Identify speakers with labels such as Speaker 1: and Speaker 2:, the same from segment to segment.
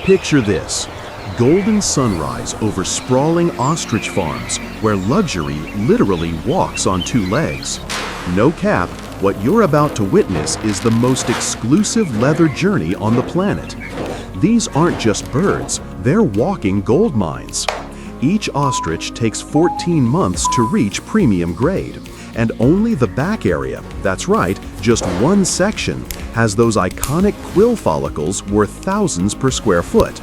Speaker 1: Picture this: golden sunrise over sprawling ostrich farms where luxury literally walks on two legs. No cap, what you're about to witness is the most exclusive leather journey on the planet. These aren't just birds, they're walking gold mines. Each ostrich takes 14 months to reach premium grade, and only the back area, that's right, just one section, has those iconic quill follicles worth thousands per square foot.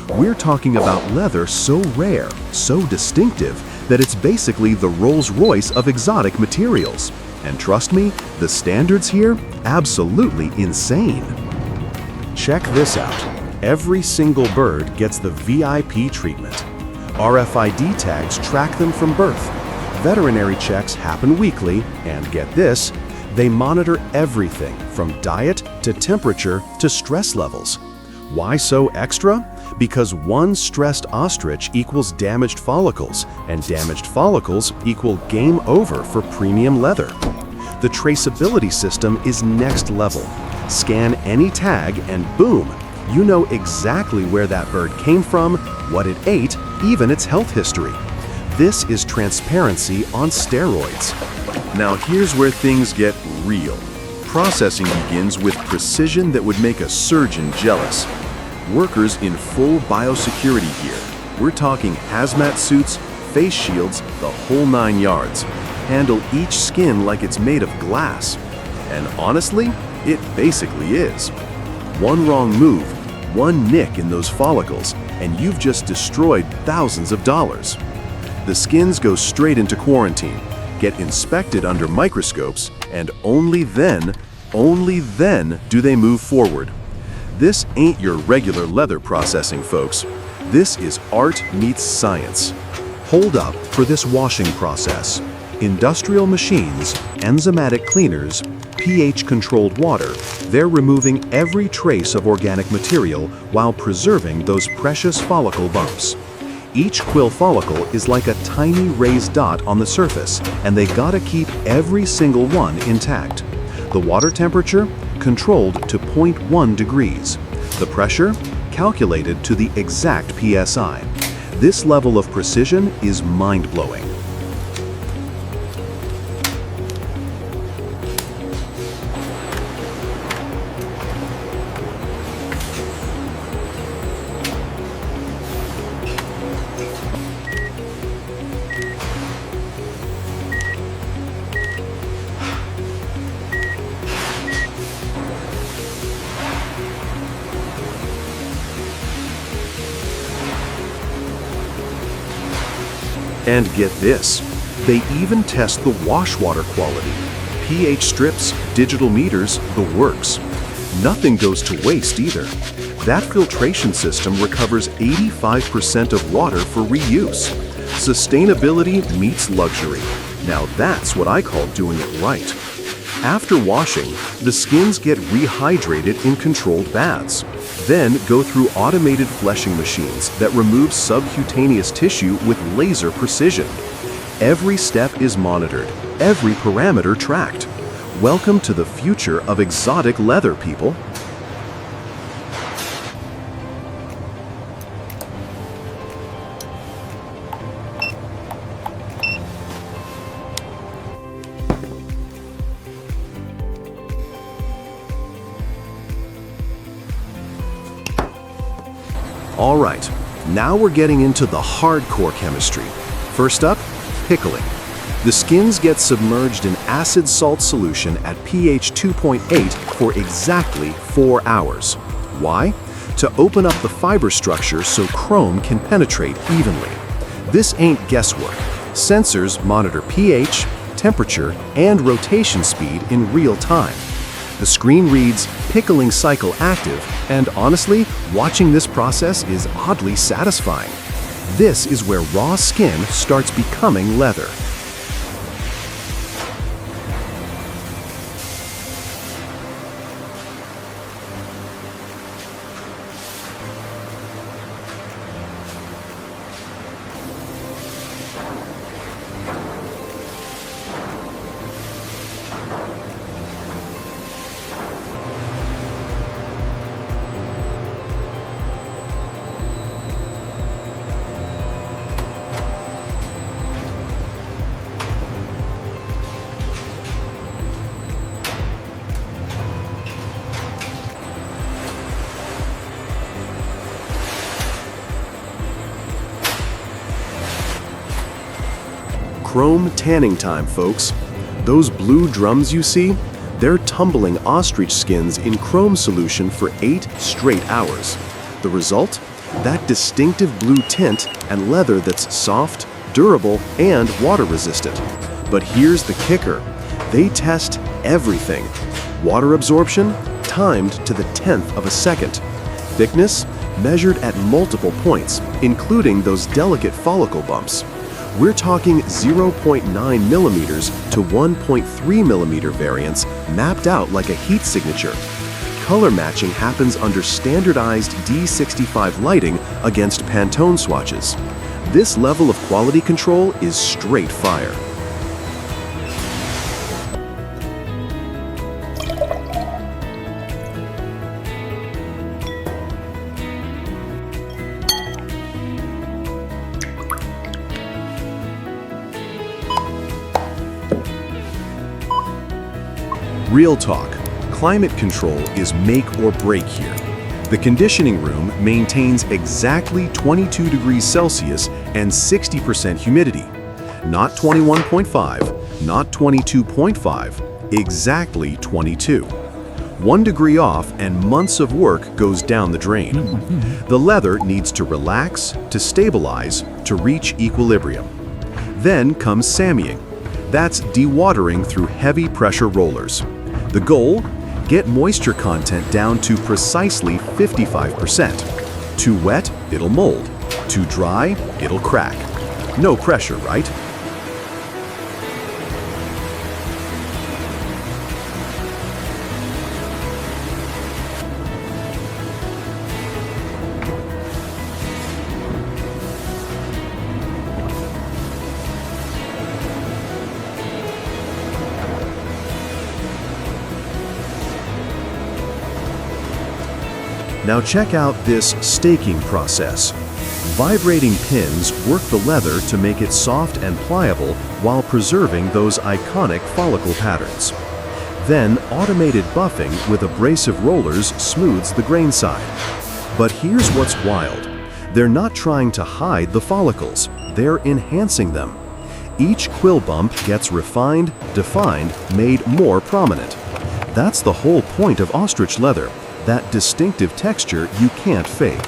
Speaker 1: We're talking about leather so rare, so distinctive, that it's basically the Rolls-Royce of exotic materials. And trust me, the standards here, absolutely insane. Check this out. Every single bird gets the VIP treatment. RFID tags track them from birth. Veterinary checks happen weekly, and get this, they monitor everything from diet to temperature to stress levels. Why so extra? Because one stressed ostrich equals damaged follicles, and damaged follicles equal game over for premium leather. The traceability system is next level. Scan any tag and boom, you know exactly where that bird came from, what it ate, even its health history. This is transparency on steroids. Now here's where things get real. Processing begins with precision that would make a surgeon jealous. Workers in full biosecurity gear. We're talking hazmat suits, face shields, the whole 9 yards. Handle each skin like it's made of glass. And honestly, it basically is. One wrong move, one nick in those follicles, and you've just destroyed thousands of dollars. The skins go straight into quarantine, get inspected under microscopes, and only then do they move forward. This ain't your regular leather processing, folks. This is art meets science. Hold up for this washing process. Industrial machines, enzymatic cleaners, pH-controlled water, they're removing every trace of organic material while preserving those precious follicle bumps. Each quill follicle is like a tiny raised dot on the surface, and they gotta keep every single one intact. The water temperature, controlled to 0.1 degrees. The pressure, calculated to the exact PSI. This level of precision is mind-blowing. And get this, they even test the wash water quality. pH strips, digital meters, the works. Nothing goes to waste either. That filtration system recovers 85% of water for reuse. Sustainability meets luxury. Now that's what I call doing it right. After washing, the skins get rehydrated in controlled baths. Then go through automated fleshing machines that remove subcutaneous tissue with laser precision. Every step is monitored, every parameter tracked. Welcome to the future of exotic leather, people. All right, now we're getting into the hardcore chemistry. First up, pickling. The skins get submerged in acid salt solution at pH 2.8 for exactly 4 hours. Why? To open up the fiber structure so chrome can penetrate evenly. This ain't guesswork. Sensors monitor pH, temperature, and rotation speed in real time. The screen reads pickling cycle active, and honestly, watching this process is oddly satisfying. This is where raw skin starts becoming leather. chrome tanning time, folks. Those blue drums you see? They're tumbling ostrich skins in chrome solution for 8 straight hours. The result? That distinctive blue tint and leather that's soft, durable, and water-resistant. But here's the kicker. They test everything. Water absorption, timed to the 10th of a second. Thickness, measured at multiple points, including those delicate follicle bumps. We're talking 0.9 millimeters to 1.3 millimeter variants mapped out like a heat signature. Color matching happens under standardized D65 lighting against Pantone swatches. This level of quality control is straight fire. Real talk, climate control is make or break here. The conditioning room maintains exactly 22 degrees Celsius and 60% humidity. Not 21.5, not 22.5, exactly 22. 1 degree off and months of work goes down the drain. The leather needs to relax, to stabilize, to reach equilibrium. Then comes sammying. That's dewatering through heavy pressure rollers. The goal? Get moisture content down to precisely 55%. Too wet, it'll mold. Too dry, it'll crack. No pressure, right? Now check out this staking process. Vibrating pins work the leather to make it soft and pliable while preserving those iconic follicle patterns. Then automated buffing with abrasive rollers smooths the grain side. But here's what's wild. They're not trying to hide the follicles, they're enhancing them. Each quill bump gets refined, defined, made more prominent. That's the whole point of ostrich leather. That distinctive texture you can't fake.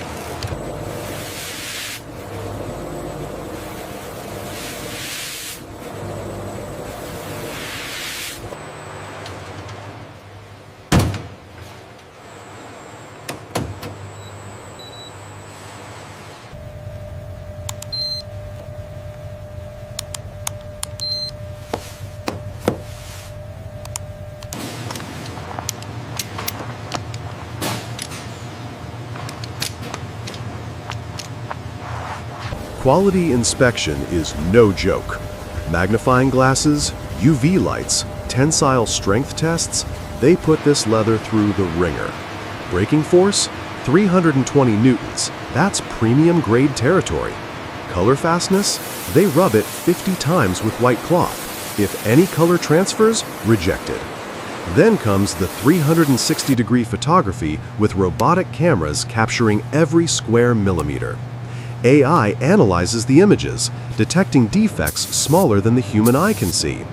Speaker 1: Quality inspection is no joke. Magnifying glasses, UV lights, tensile strength tests, they put this leather through the ringer. Breaking force? 320 newtons. That's premium grade territory. Color fastness? They rub it 50 times with white cloth. If any color transfers, rejected. Then comes the 360-degree photography with robotic cameras capturing every square millimeter. AI analyzes the images, detecting defects smaller than the human eye can see.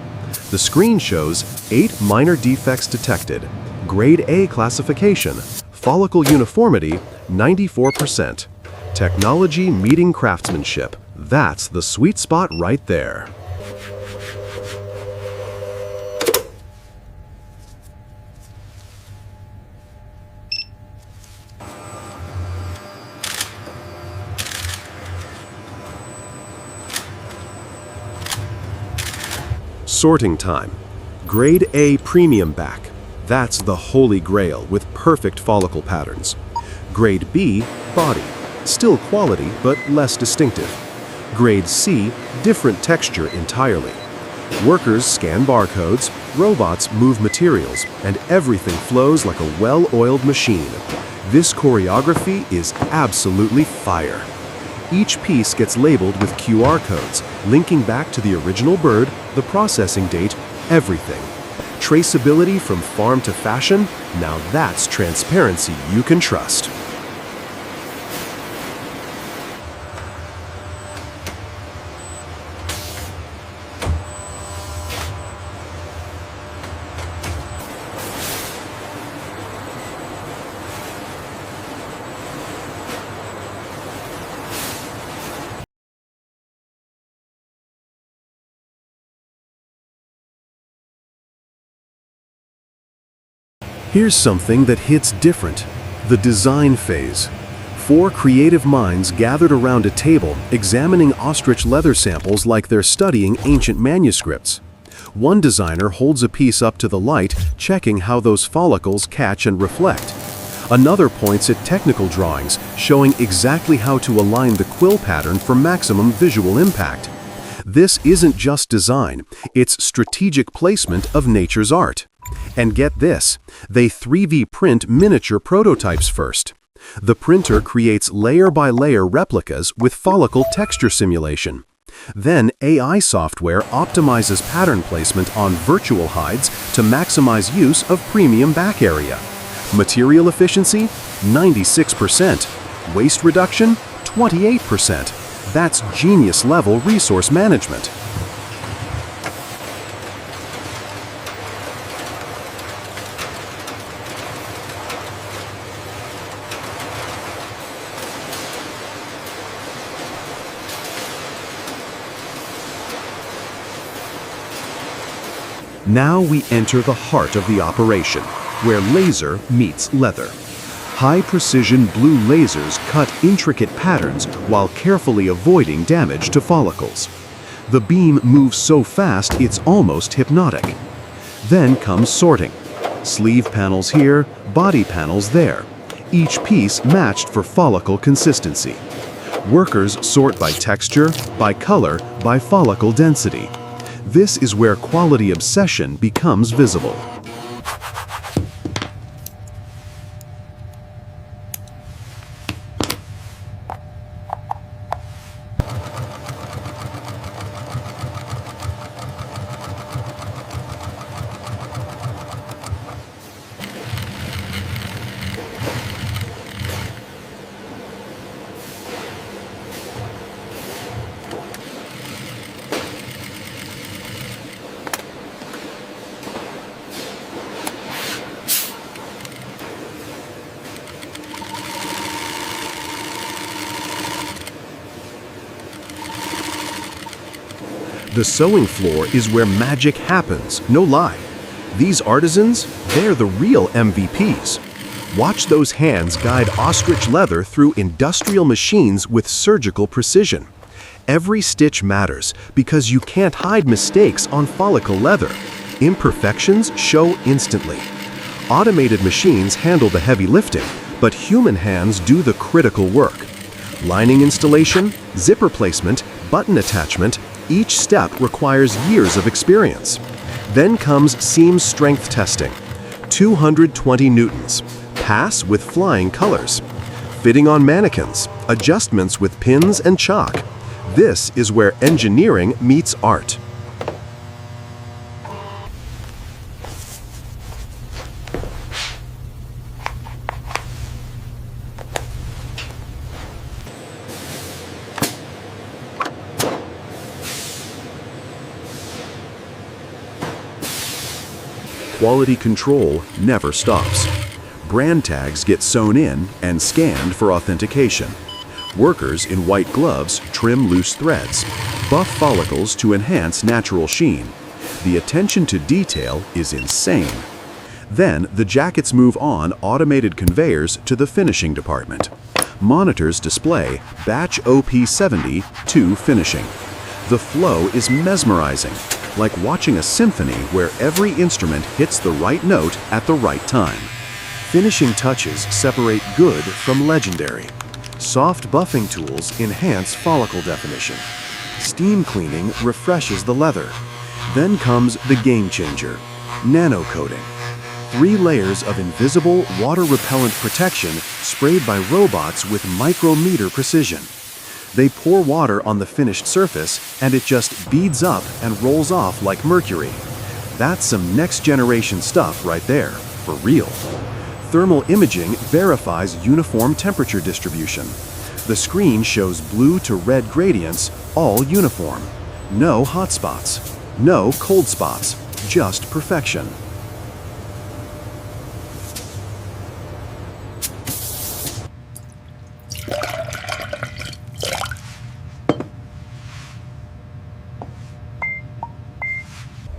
Speaker 1: The screen shows 8 minor defects detected, grade A classification, follicle uniformity, 94%. Technology meeting craftsmanship. That's the sweet spot right there. Sorting time. Grade A premium back. That's the holy grail with perfect follicle patterns. Grade B, body. Still quality, but less distinctive. Grade C, different texture entirely. Workers scan barcodes, robots move materials, and everything flows like a well-oiled machine. This choreography is absolutely fire. Each piece gets labeled with QR codes, linking back to the original bird, the processing date, everything. Traceability from farm to fashion? Now that's transparency you can trust. Here's something that hits different: the design phase. 4 creative minds gathered around a table examining ostrich leather samples like they're studying ancient manuscripts. One designer holds a piece up to the light, checking how those follicles catch and reflect. Another points at technical drawings, showing exactly how to align the quill pattern for maximum visual impact. This isn't just design, it's strategic placement of nature's art. And get this, they 3D print miniature prototypes first. The printer creates layer-by-layer replicas with follicle texture simulation. Then AI software optimizes pattern placement on virtual hides to maximize use of premium back area. Material efficiency, 96%. Waste reduction, 28%. That's genius-level resource management. Now we enter the heart of the operation, where laser meets leather. High-precision blue lasers cut intricate patterns while carefully avoiding damage to follicles. The beam moves so fast it's almost hypnotic. Then comes sorting. Sleeve panels here, body panels there. Each piece matched for follicle consistency. Workers sort by texture, by color, by follicle density. This is where quality obsession becomes visible. The sewing floor is where magic happens, no lie. These artisans, they're the real MVPs. Watch those hands guide ostrich-leather through industrial machines with surgical precision. Every stitch matters because you can't hide mistakes on follicle leather. Imperfections show instantly. Automated machines handle the heavy lifting, but human hands do the critical work. Lining installation, zipper placement, button attachment, each step requires years of experience. Then comes seam strength testing. 220 newtons. Pass with flying colors. Fitting on mannequins. Adjustments with pins and chalk. This is where engineering meets art. Quality control never stops. Brand tags get sewn in and scanned for authentication. Workers in white gloves trim loose threads, buff follicles to enhance natural sheen. The attention to detail is insane. Then the jackets move on automated conveyors to the finishing department. Monitors display batch OP70 to finishing. The flow is mesmerizing, like watching a symphony where every instrument hits the right note at the right time. Finishing touches separate good from legendary. Soft buffing tools enhance follicle definition. Steam cleaning refreshes the leather. Then comes the game changer, nano coating. 3 layers of invisible, water-repellent protection sprayed by robots with micrometer precision. They pour water on the finished surface and it just beads up and rolls off like mercury. That's some next-generation stuff right there, for real. Thermal imaging verifies uniform temperature distribution. The screen shows blue to red gradients, all uniform. No hot spots, no cold spots, just perfection.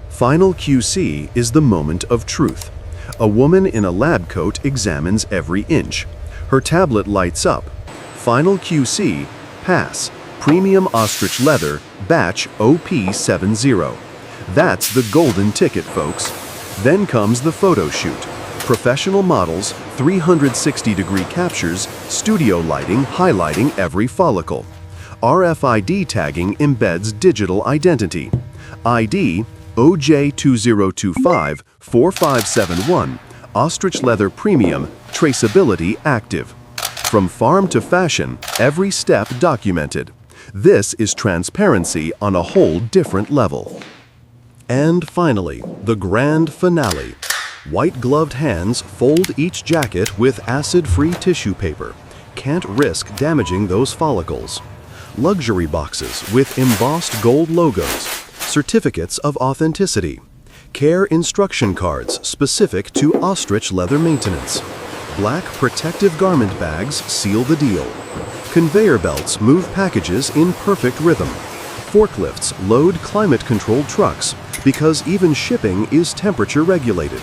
Speaker 1: Final QC is the moment of truth. A woman in a lab coat examines every inch. Her tablet lights up. Final QC, pass, premium ostrich leather, batch OP70. That's the golden ticket, folks. Then comes the photo shoot. Professional models, 360-degree captures, studio lighting highlighting every follicle. RFID tagging embeds digital identity. ID OJ2025-4571, Ostrich Leather Premium, traceability active. From farm to fashion, every step documented. This is transparency on a whole different level. And finally, the grand finale. White-gloved hands fold each jacket with acid-free tissue paper. Can't risk damaging those follicles. Luxury boxes with embossed gold logos. Certificates of authenticity. Care instruction cards specific to ostrich leather maintenance. Black protective garment bags seal the deal. Conveyor belts move packages in perfect rhythm. Forklifts load climate-controlled trucks because even shipping is temperature regulated.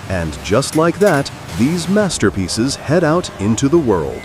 Speaker 1: And just like that, these masterpieces head out into the world.